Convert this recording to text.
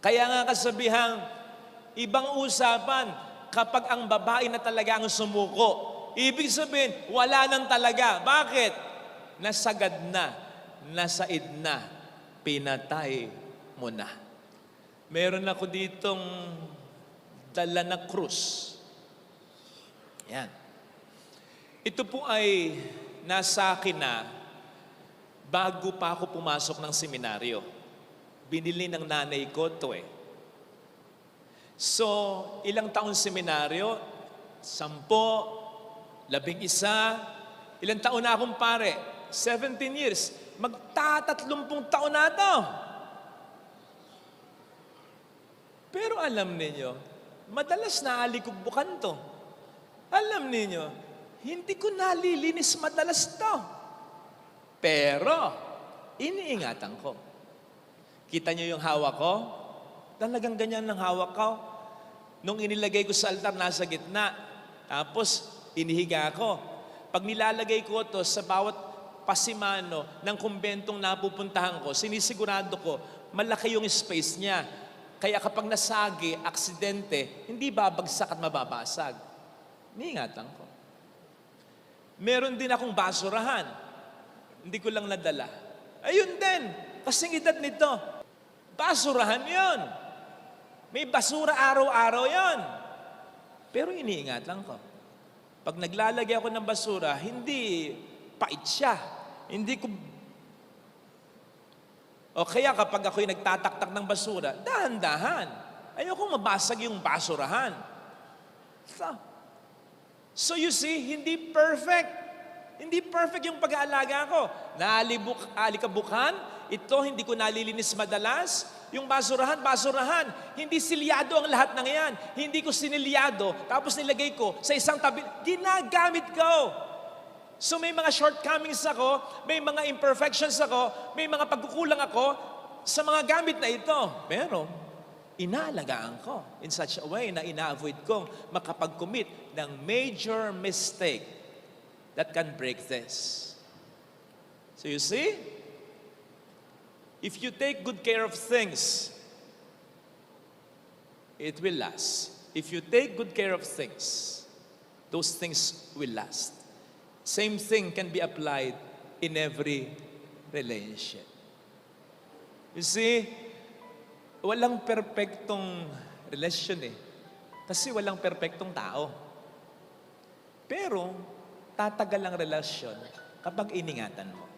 Kaya nga kasabihang, ibang usapan kapag ang babae na talaga ang sumuko. Ibig sabihin, wala nang talaga. Bakit? Nasagad na, nasaid na, pinatay mo na. Meron ako ditong dala na krus. Yan. Ito po ay nasa akin na bago pa ako pumasok ng seminaryo. Binili ng nanay ko ito eh. So, ilang taon seminaryo? 10, 11, ilang taon na akong pare? 17 years. Magta-30 taon na ito. Pero alam ninyo, madalas naalikubukan to. Alam ninyo, hindi ko nalilinis madalas to. Pero, iniingatan ko. Kita niyo yung hawak ko? Talagang ganyan ng hawak ko. Nung inilagay ko sa altar, nasa gitna. Tapos, inihiga ko. Pag nilalagay ko to sa bawat pasimano ng kumbentong napupuntahan ko, sinisigurado ko, malaki yung space niya. Kaya kapag nasagi, aksidente, hindi babagsak at mababasag. Iniingatan ko. Meron din akong basurahan. Hindi ko lang nadala. Ayun din, kasing edad nito. Basurahan yon. May basura araw-araw yon. Pero iniingatan ko. Pag naglalagay ako ng basura, hindi pait siya. Hindi ko... O kaya kapag ako'y nagtataktak ng basura, dahan-dahan. Ayoko mabasag yung basurahan. So you see, hindi perfect. Hindi perfect yung pag-aalaga ko. Naalikabukan, ito hindi ko nalilinis madalas. Yung basurahan. Hindi silyado ang lahat ng yan. Hindi ko sinilyado, tapos nilagay ko sa isang tabi. Ginagamit ko. So may mga shortcomings ako, may mga imperfections ako, may mga pagkukulang ako sa mga gamit na ito. Pero, inaalagaan ko in such a way na ina-avoid kong makapag-commit ng major mistake that can break this. So you see, if you take good care of things, it will last. If you take good care of things, those things will last. Same thing can be applied in every relationship. You see, walang perpektong relasyon eh. Kasi walang perpektong tao. Pero, tatagal ang relasyon kapag iningatan mo.